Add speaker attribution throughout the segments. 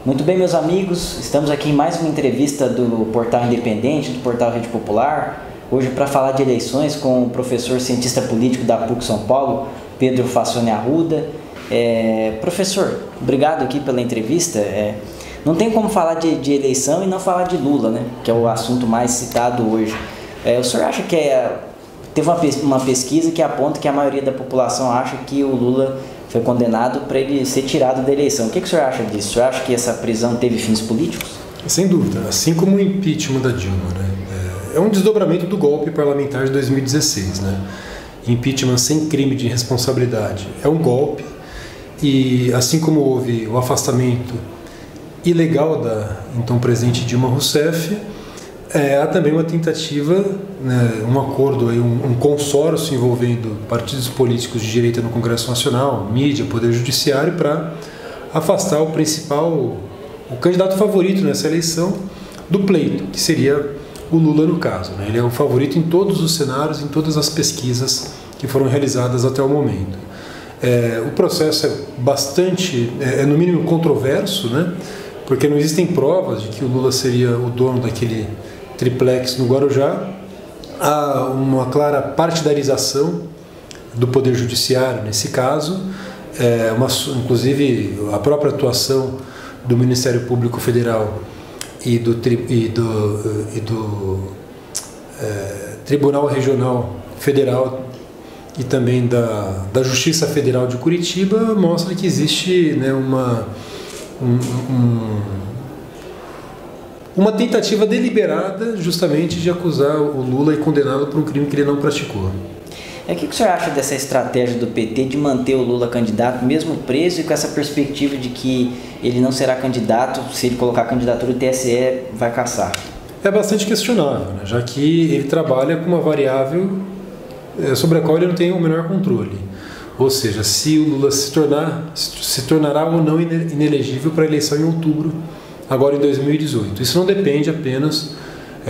Speaker 1: Muito bem, meus amigos, estamos aqui em mais uma entrevista do Portal Independente, do Portal Rede Popular, hoje para falar de eleições com o professor cientista político da PUC São Paulo, Pedro Fassoni Arruda. Professor, obrigado aqui pela entrevista. Não tem como falar de eleição e não falar de Lula, né? Que é o assunto mais citado hoje. O senhor acha que teve uma pesquisa que aponta que a maioria da população acha que o Lula foi condenado para ele ser tirado da eleição? O que o senhor acha disso? O senhor acha que essa prisão teve fins políticos?
Speaker 2: Sem dúvida, assim como o impeachment da Dilma, né? É um desdobramento do golpe parlamentar de 2016, né? Impeachment sem crime de responsabilidade é um golpe, e assim como houve o afastamento ilegal da então presidente Dilma Rousseff, há também uma tentativa, né, um acordo, um consórcio envolvendo partidos políticos de direita no Congresso Nacional, mídia, Poder Judiciário, para afastar o candidato favorito nessa eleição do pleito, que seria o Lula no caso, né? Ele é o favorito em todos os cenários, em todas as pesquisas que foram realizadas até o momento. O processo é bastante, no mínimo controverso, né? Porque não existem provas de que o Lula seria o dono daquele triplex no Guarujá. Há uma clara partidarização do Poder Judiciário nesse caso, inclusive a própria atuação do Ministério Público Federal e do Tribunal Regional Federal e também da Justiça Federal de Curitiba mostra que existe, né, uma tentativa deliberada justamente de acusar o Lula e condená-lo por um crime que ele não praticou.
Speaker 1: O que o senhor acha dessa estratégia do PT de manter o Lula candidato, mesmo preso, e com essa perspectiva de que ele não será candidato, se ele colocar a candidatura, o TSE vai cassar?
Speaker 2: É bastante questionável, né? Já que ele trabalha com uma variável sobre a qual ele não tem o menor controle. Ou seja, se o Lula se tornará ou não inelegível para a eleição em outubro, agora em 2018. Isso não depende apenas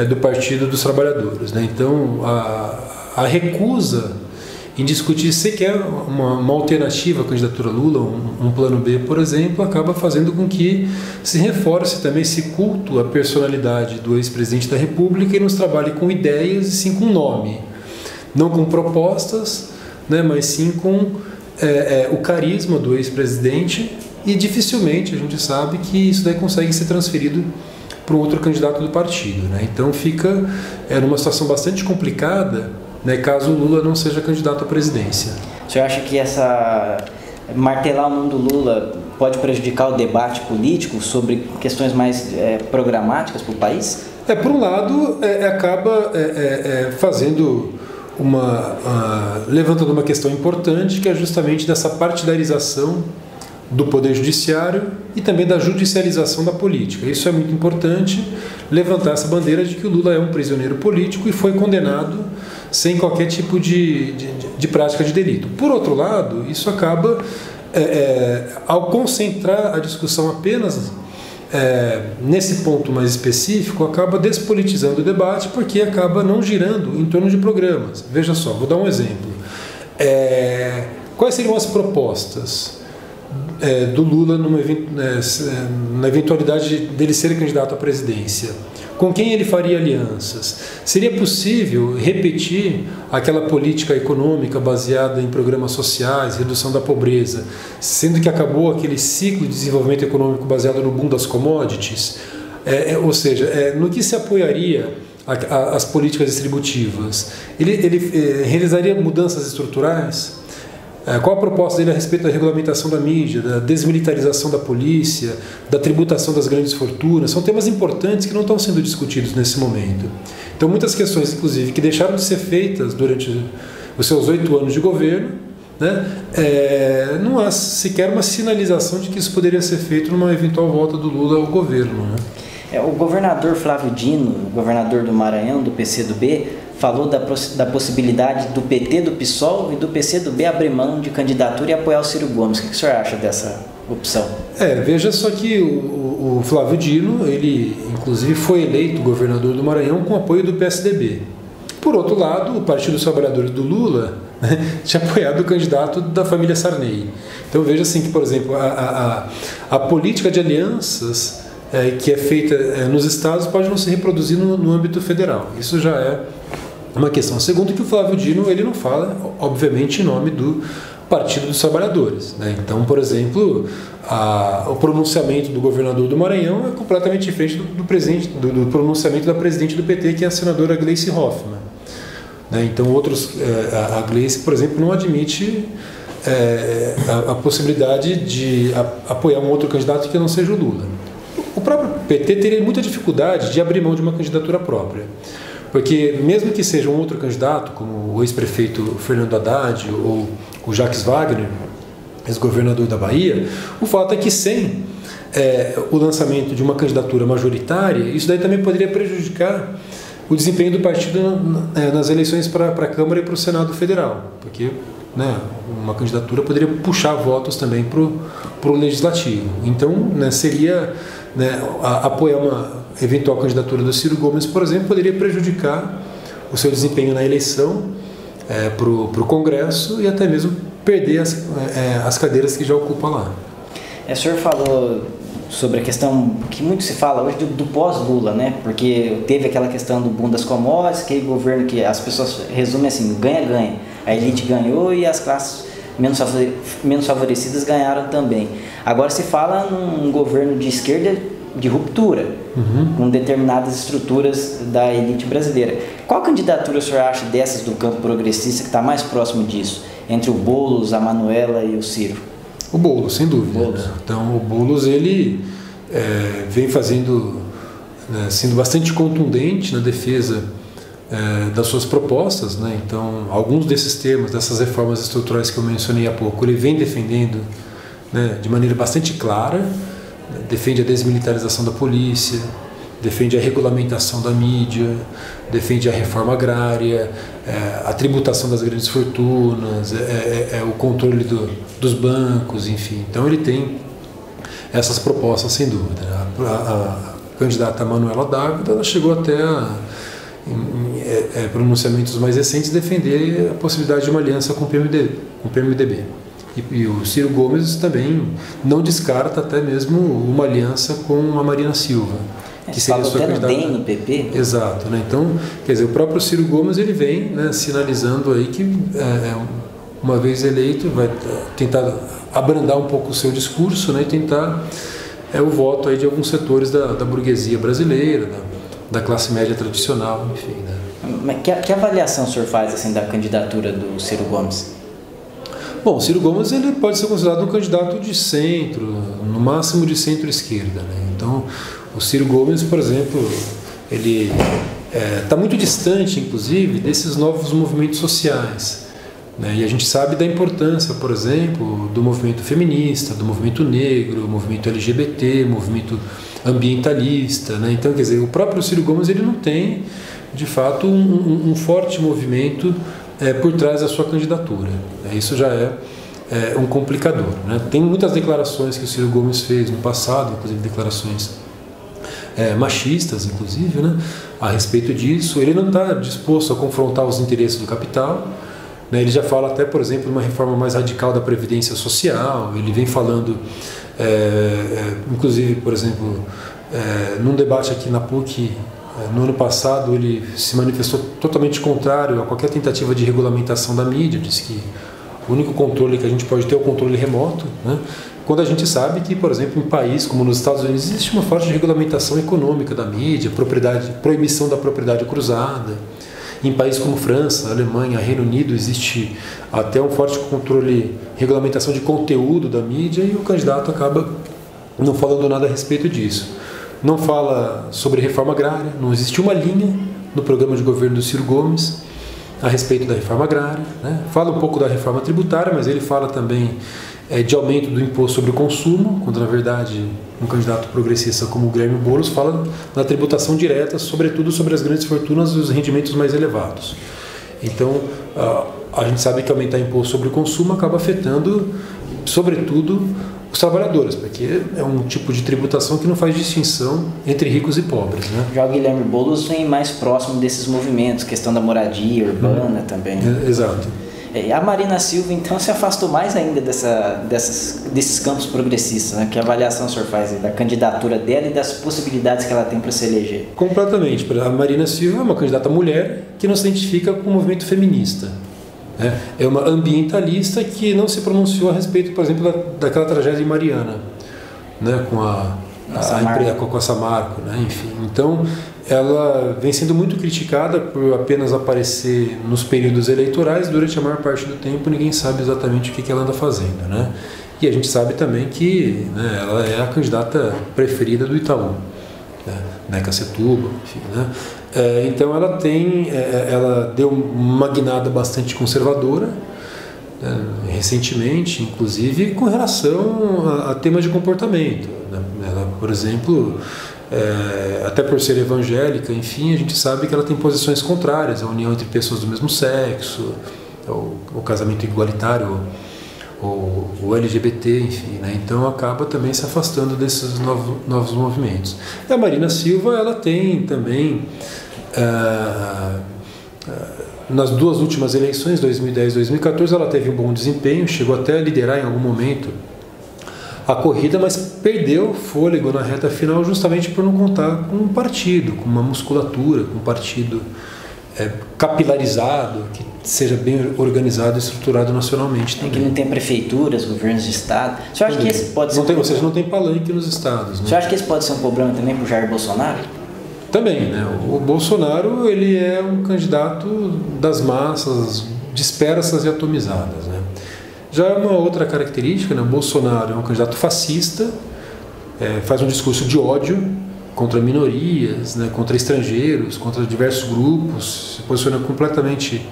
Speaker 2: do Partido dos Trabalhadores, né? Então, a recusa em discutir sequer uma alternativa à candidatura Lula, um plano B, por exemplo, acaba fazendo com que se reforce também esse culto à personalidade do ex-presidente da República e nos trabalhe com ideias e sim com nome. Não com propostas, né, mas sim com o carisma do ex-presidente, e dificilmente a gente sabe que isso daí consegue ser transferido para um outro candidato do partido, né? Então fica numa situação bastante complicada, né, caso o Lula não seja candidato à presidência.
Speaker 1: O senhor acha que martelar o nome do Lula pode prejudicar o debate político sobre questões mais programáticas para o país?
Speaker 2: Por um lado, acaba fazendo levantando uma questão importante, que é justamente dessa partidarização do Poder Judiciário e também da judicialização da política. Isso é muito importante, levantar essa bandeira de que o Lula é um prisioneiro político e foi condenado sem qualquer tipo de prática de delito. Por outro lado, isso acaba, ao concentrar a discussão apenas nesse ponto mais específico, acaba despolitizando o debate, porque acaba não girando em torno de programas. Veja só, vou dar um exemplo. Quais seriam as propostas do Lula na eventualidade dele ser candidato à presidência? Com quem ele faria alianças? Seria possível repetir aquela política econômica baseada em programas sociais, redução da pobreza, sendo que acabou aquele ciclo de desenvolvimento econômico baseado no boom das commodities? Ou seja, no que se apoiaria as políticas distributivas? Ele realizaria mudanças estruturais? Qual a proposta dele a respeito da regulamentação da mídia, da desmilitarização da polícia, da tributação das grandes fortunas? São temas importantes que não estão sendo discutidos nesse momento. Então, muitas questões, inclusive, que deixaram de ser feitas durante os seus 8 anos de governo, né, não há sequer uma sinalização de que isso poderia ser feito numa eventual volta do Lula ao governo, né?
Speaker 1: O governador Flávio Dino, o governador do Maranhão, do PCdoB, falou da possibilidade do PT, do PSOL e do PCdoB abrir mão de candidatura e apoiar o Ciro Gomes. O que o senhor acha dessa opção?
Speaker 2: Veja só que o Flávio Dino, ele inclusive foi eleito governador do Maranhão com apoio do PSDB. Por outro lado, o Partido dos Trabalhadores do Lula né, tinha apoiado o candidato da família Sarney. Então veja assim que, por exemplo, a política de alianças que é feita nos estados pode não se reproduzir no âmbito federal. Isso já é uma questão. Segundo, que o Flávio Dino ele não fala, obviamente, em nome do Partido dos Trabalhadores, né? Então, por exemplo, o pronunciamento do governador do Maranhão é completamente diferente do pronunciamento da presidente do PT, que é a senadora Gleice Hoffmann, né? Então, a Gleice, por exemplo, não admite a possibilidade de apoiar um outro candidato que não seja o Lula. O próprio PT teria muita dificuldade de abrir mão de uma candidatura própria, porque mesmo que seja um outro candidato, como o ex-prefeito Fernando Haddad ou o Jacques Wagner, ex-governador da Bahia, o fato é que sem o lançamento de uma candidatura majoritária, isso daí também poderia prejudicar o desempenho do partido nas eleições para a Câmara e para o Senado Federal, porque, né, uma candidatura poderia puxar votos também para o Legislativo. Então, né, seria, né, apoiar uma eventual candidatura do Ciro Gomes, por exemplo, poderia prejudicar o seu desempenho na eleição para o Congresso e até mesmo perder as cadeiras que já ocupa lá.
Speaker 1: O senhor falou sobre a questão que muito se fala hoje do pós-Lula, né? Porque teve aquela questão do boom das commodities, aquele governo que as pessoas resumem assim, ganha-ganha. A elite ganhou e as classes menos favorecidas ganharam também. Agora se fala num governo de esquerda de ruptura, com determinadas estruturas da elite brasileira. Qual candidatura o senhor acha dessas do campo progressista que está mais próximo disso? Entre o Boulos, a Manuela e o Ciro?
Speaker 2: O Boulos, sem dúvida. Boulos. Né? Então, o Boulos ele vem sendo bastante contundente na defesa das suas propostas, né? Então, alguns desses temas, dessas reformas estruturais que eu mencionei há pouco, ele vem defendendo, né, de maneira bastante clara. Defende a desmilitarização da polícia, defende a regulamentação da mídia, defende a reforma agrária, a tributação das grandes fortunas, o controle dos bancos, enfim. Então ele tem essas propostas, sem dúvida. A candidata Manuela Dávila, ela chegou até pronunciamentos mais recentes defender a possibilidade de uma aliança com o PMDB. E o Ciro Gomes também não descarta até mesmo uma aliança com a Marina Silva, que seria a sua candidata.
Speaker 1: Bem no PP.
Speaker 2: Exato, né? Então, quer dizer, o próprio Ciro Gomes ele vem, né, sinalizando aí que uma vez eleito vai tentar abrandar um pouco o seu discurso, né, e tentar o voto aí de alguns setores da burguesia brasileira, da classe média tradicional, enfim, né?
Speaker 1: Mas que avaliação o senhor faz assim da candidatura do Ciro Gomes?
Speaker 2: Bom, o Ciro Gomes ele pode ser considerado um candidato de centro, no máximo de centro-esquerda, né? Então, o Ciro Gomes, por exemplo, ele está muito distante, inclusive, desses novos movimentos sociais, né? E a gente sabe da importância, por exemplo, do movimento feminista, do movimento negro, movimento LGBT, movimento ambientalista, né? Então, quer dizer, o próprio Ciro Gomes ele não tem, de fato, um forte movimento por trás da sua candidatura. Isso já é um complicador, né? Tem muitas declarações que o Ciro Gomes fez no passado, inclusive declarações machistas, inclusive, né, a respeito disso. Ele não está disposto a confrontar os interesses do capital, né? Ele já fala até, por exemplo, de uma reforma mais radical da Previdência Social. Ele vem falando, inclusive, por exemplo, num debate aqui na PUC, no ano passado, ele se manifestou totalmente contrário a qualquer tentativa de regulamentação da mídia. Disse que o único controle que a gente pode ter é o controle remoto, né? Quando a gente sabe que, por exemplo, em um país como nos Estados Unidos existe uma forte regulamentação econômica da mídia, proibição da propriedade cruzada. Em países como França, Alemanha, Reino Unido existe até um forte controle, regulamentação de conteúdo da mídia, e o candidato acaba não falando nada a respeito disso. Não fala sobre reforma agrária, não existe uma linha no programa de governo do Ciro Gomes a respeito da reforma agrária, né? Fala um pouco da reforma tributária, mas ele fala também de aumento do imposto sobre o consumo, quando na verdade um candidato progressista como o Guilherme Boulos fala da tributação direta, sobretudo sobre as grandes fortunas e os rendimentos mais elevados. Então, a gente sabe que aumentar imposto sobre o consumo acaba afetando, sobretudo, os trabalhadores, porque é um tipo de tributação que não faz distinção entre ricos e pobres, né?
Speaker 1: Já o Guilherme Boulos vem mais próximo desses movimentos, questão da moradia urbana também.
Speaker 2: Exato.
Speaker 1: A Marina Silva, então, se afastou mais ainda desses campos progressistas, né? Que avaliação o senhor faz da candidatura dela e das possibilidades que ela tem para se eleger?
Speaker 2: Completamente. A Marina Silva é uma candidata mulher que não se identifica com o movimento feminista. É uma ambientalista que não se pronunciou a respeito, por exemplo, daquela tragédia de Mariana, né? Com a Samarco, né? Enfim. Então, ela vem sendo muito criticada por apenas aparecer nos períodos eleitorais. Durante a maior parte do tempo ninguém sabe exatamente o que ela anda fazendo, né? E a gente sabe também que, né, ela é a candidata preferida do Itaú, né? Cacetuba, enfim, né? Então ela deu uma guinada bastante conservadora, recentemente, inclusive com relação a temas de comportamento, né? Ela, por exemplo, até por ser evangélica, enfim, a gente sabe que ela tem posições contrárias à união entre pessoas do mesmo sexo, o casamento igualitário, o LGBT, enfim, né? Então acaba também se afastando desses novos movimentos. E a Marina Silva, ela tem também, nas duas últimas eleições, 2010 e 2014, ela teve um bom desempenho, chegou até a liderar em algum momento a corrida, mas perdeu fôlego na reta final justamente por não contar com um partido, com uma musculatura, com um partido capilarizado, que seja bem organizado e estruturado nacionalmente também.
Speaker 1: Que não tem prefeituras, governos de estado. Você acha que esse pode ser
Speaker 2: ou seja, não tem palanque nos estados, né?
Speaker 1: Você acha que esse pode ser um problema também para o Jair Bolsonaro?
Speaker 2: Também, né? O Bolsonaro, ele é um candidato das massas dispersas e atomizadas, né? Já uma outra característica, né? O Bolsonaro é um candidato fascista, faz um discurso de ódio contra minorias, né? Contra estrangeiros, contra diversos grupos, se posiciona completamente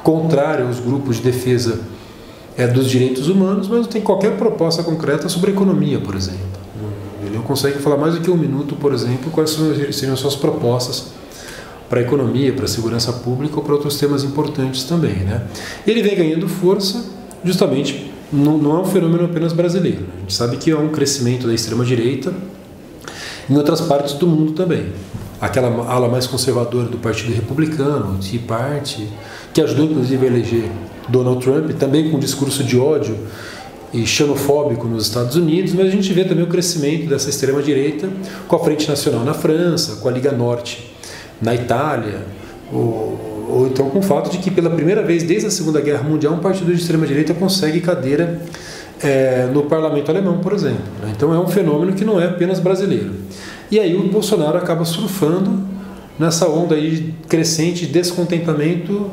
Speaker 2: contrário aos grupos de defesa dos direitos humanos, mas não tem qualquer proposta concreta sobre economia, por exemplo. Ele não consegue falar mais do que um minuto, por exemplo, quais seriam suas propostas para a economia, para a segurança pública ou para outros temas importantes também, né? Ele vem ganhando força, justamente, não é um fenômeno apenas brasileiro. A gente sabe que é um crescimento da extrema-direita em outras partes do mundo também. Aquela ala mais conservadora do Partido Republicano, o Tea Party, que ajudou inclusive a eleger Donald Trump, também com um discurso de ódio e xenofóbico nos Estados Unidos, mas a gente vê também o crescimento dessa extrema-direita com a Frente Nacional na França, com a Liga Norte na Itália, ou então com o fato de que pela primeira vez desde a Segunda Guerra Mundial um partido de extrema-direita consegue cadeira no parlamento alemão, por exemplo. Então é um fenômeno que não é apenas brasileiro. E aí o Bolsonaro acaba surfando nessa onda aí crescente de descontentamento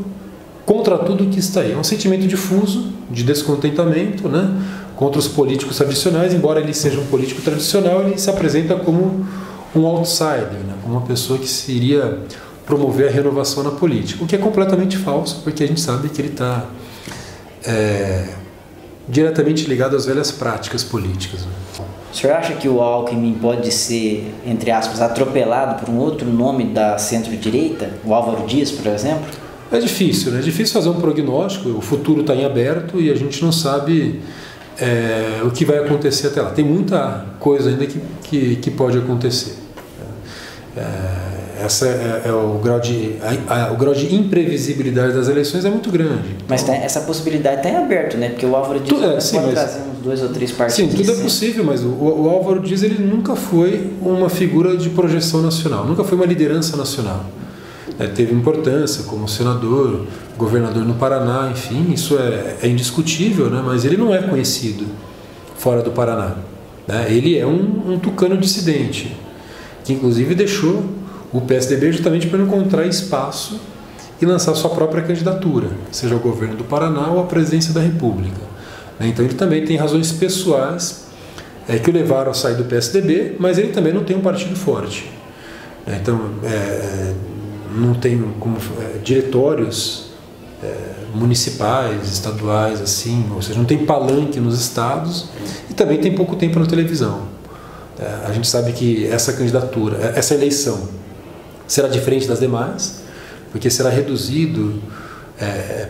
Speaker 2: contra tudo que está aí. É um sentimento difuso de descontentamento, né, contra os políticos tradicionais. Embora ele seja um político tradicional, ele se apresenta como um outsider, né, como uma pessoa que se iria promover a renovação na política, o que é completamente falso, porque a gente sabe que ele está diretamente ligado às velhas práticas políticas, né?
Speaker 1: O senhor acha que o Alckmin pode ser, entre aspas, atropelado por um outro nome da centro-direita? O Álvaro Dias, por exemplo?
Speaker 2: É difícil, né? É difícil fazer um prognóstico, o futuro está em aberto e a gente não sabe o que vai acontecer até lá. Tem muita coisa ainda que pode acontecer. Essa o grau de imprevisibilidade das eleições é muito grande.
Speaker 1: Mas essa possibilidade está em aberto, né? Porque o Álvaro Dias pode trazer uns 2 ou 3 partidos.
Speaker 2: Sim, tudo é possível, mas o Álvaro Dias ele nunca foi uma figura de projeção nacional, nunca foi uma liderança nacional. Teve importância como senador, governador no Paraná, enfim, isso é indiscutível, né? Mas ele não é conhecido fora do Paraná, né? Ele é um tucano dissidente, que inclusive deixou o PSDB justamente para encontrar espaço e lançar sua própria candidatura, seja ao governo do Paraná ou à presidência da República. Então ele também tem razões pessoais que o levaram a sair do PSDB, mas ele também não tem um partido forte. Então não tem como diretórios municipais, estaduais, assim, ou seja, não tem palanque nos estados e também tem pouco tempo na televisão. A gente sabe que essa candidatura, essa eleição será diferente das demais, porque será reduzido,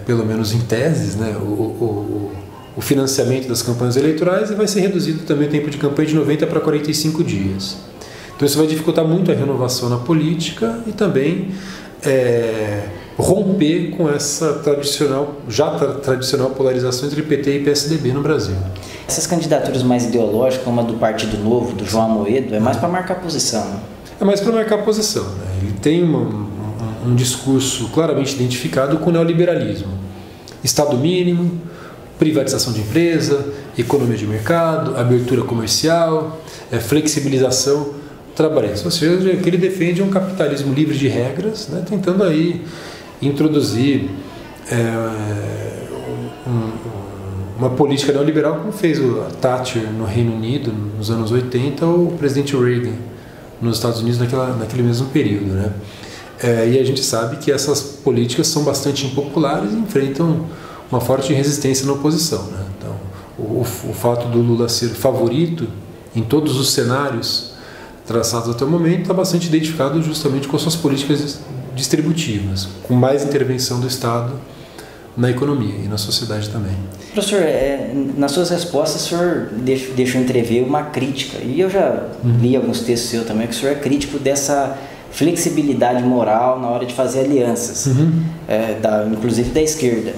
Speaker 2: pelo menos em teses, né, o financiamento das campanhas eleitorais e vai ser reduzido também o tempo de campanha de 90 para 45 dias. Então isso vai dificultar muito a renovação na política e também romper com essa tradicional polarização entre PT e PSDB no Brasil.
Speaker 1: Essas candidaturas mais ideológicas, como a do Partido Novo, do João Amoedo, é mais para marcar posição, né?
Speaker 2: É mais para marcar posição, né? Ele tem um discurso claramente identificado com o neoliberalismo. Estado mínimo, privatização de empresa, economia de mercado, abertura comercial, flexibilização trabalhista. Ou seja, o que ele defende é um capitalismo livre de regras, né? Tentando aí introduzir uma política neoliberal como fez o Thatcher no Reino Unido nos anos 80 ou o presidente Reagan nos Estados Unidos naquele mesmo período, né? E a gente sabe que essas políticas são bastante impopulares e enfrentam uma forte resistência na oposição, né? Então, o fato do Lula ser favorito em todos os cenários traçados até o momento está bastante identificado justamente com suas políticas distributivas, com mais intervenção do Estado na economia e na sociedade também.
Speaker 1: Professor, nas suas respostas o senhor deixou entrever uma crítica, e eu já li alguns textos seus também, que o senhor é crítico dessa flexibilidade moral na hora de fazer alianças, inclusive da esquerda.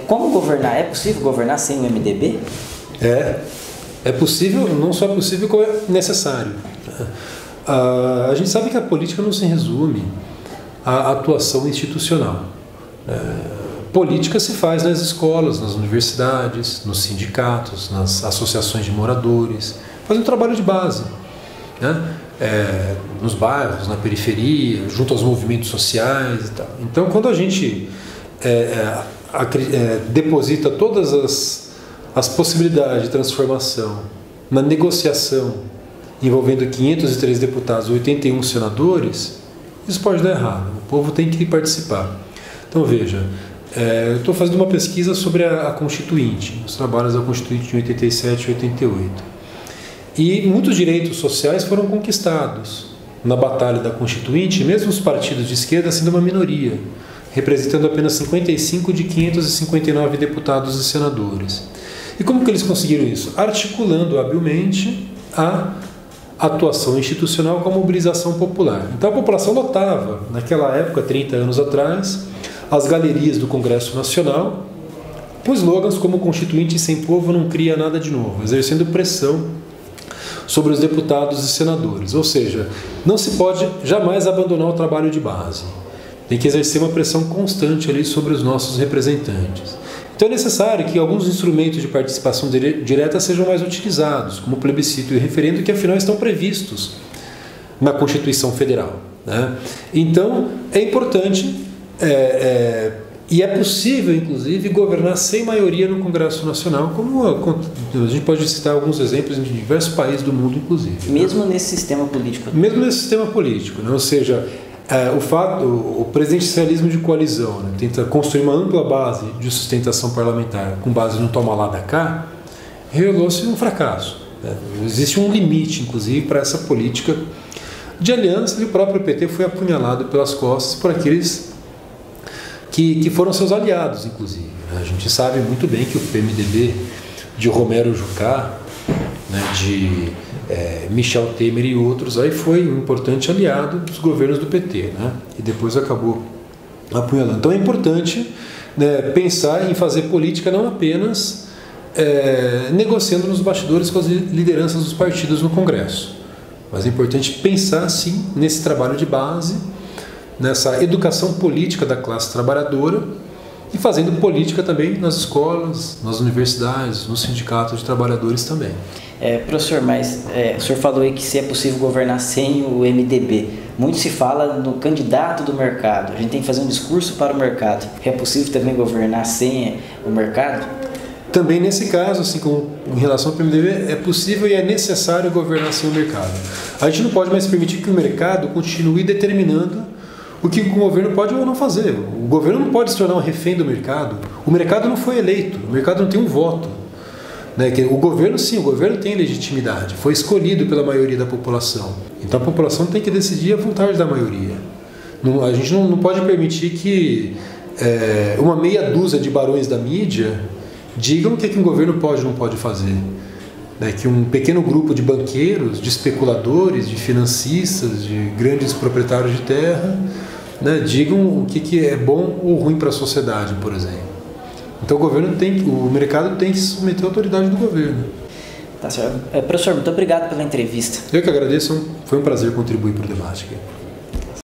Speaker 1: Como governar? É possível governar sem o MDB?
Speaker 2: É possível, não só é possível, como é necessário. A gente sabe que a política não se resume à atuação institucional. Política se faz nas escolas, nas universidades, nos sindicatos, nas associações de moradores, faz um trabalho de base, né? Nos bairros, na periferia, junto aos movimentos sociais e tal. Então, quando a gente deposita todas as possibilidades de transformação na negociação envolvendo 503 deputados e 81 senadores, isso pode dar errado. O povo tem que participar. Então, veja, eu estou fazendo uma pesquisa sobre a Constituinte, os trabalhos da Constituinte de 87 e 88. E muitos direitos sociais foram conquistados na batalha da Constituinte, mesmo os partidos de esquerda sendo uma minoria, representando apenas 55 de 559 deputados e senadores. E como que eles conseguiram isso? Articulando habilmente a atuação institucional com a mobilização popular. Então a população lotava, naquela época, 30 anos atrás, as galerias do Congresso Nacional, com slogans como "Constituinte sem povo não cria nada de novo", exercendo pressão sobre os deputados e senadores. Ou seja, não se pode jamais abandonar o trabalho de base. Tem que exercer uma pressão constante ali sobre os nossos representantes. Então é necessário que alguns instrumentos de participação direta sejam mais utilizados, como o plebiscito e o referendo, que afinal estão previstos na Constituição Federal, né? Então é importante e é possível, inclusive, governar sem maioria no Congresso Nacional, como a gente pode citar alguns exemplos em diversos países do mundo, inclusive.
Speaker 1: Mesmo nesse sistema político?
Speaker 2: Mesmo nesse sistema político, né? Ou seja, o presidencialismo de coalizão, né, tenta construir uma ampla base de sustentação parlamentar com base no toma lá da cá, revelou-se um fracasso, né? Existe um limite, inclusive, para essa política de aliança, e o próprio PT foi apunhalado pelas costas por aqueles que foram seus aliados, inclusive. A gente sabe muito bem que o PMDB de Romero Jucá, né, de Michel Temer e outros, aí foi um importante aliado dos governos do PT, né, e depois acabou apunhalando. Então é importante, né, pensar em fazer política não apenas negociando nos bastidores com as lideranças dos partidos no Congresso, mas é importante pensar, sim, nesse trabalho de base, nessa educação política da classe trabalhadora e fazendo política também nas escolas, nas universidades, nos sindicatos de trabalhadores também.
Speaker 1: Professor, mas o senhor falou aí que se é possível governar sem o MDB. Muito se fala no candidato do mercado. A gente tem que fazer um discurso para o mercado. É possível também governar sem o mercado?
Speaker 2: Também nesse caso, assim como em relação ao PMDB, é possível e é necessário governar sem o mercado. A gente não pode mais permitir que o mercado continue determinando o que o governo pode ou não fazer. O governo não pode se tornar um refém do mercado. O mercado não foi eleito, o mercado não tem um voto, né? O governo, sim, o governo tem legitimidade, foi escolhido pela maioria da população. Então a população tem que decidir à vontade da maioria. A gente não pode permitir que uma meia dúzia de barões da mídia digam o que um governo pode ou não pode fazer. Que um pequeno grupo de banqueiros, de especuladores, de financistas, de grandes proprietários de terra né, digam o que é bom ou ruim para a sociedade, por exemplo. Então o mercado tem que se submeter à autoridade do governo.
Speaker 1: Tá certo. Professor, muito obrigado pela entrevista.
Speaker 2: Eu que agradeço, foi um prazer contribuir para o debate aqui.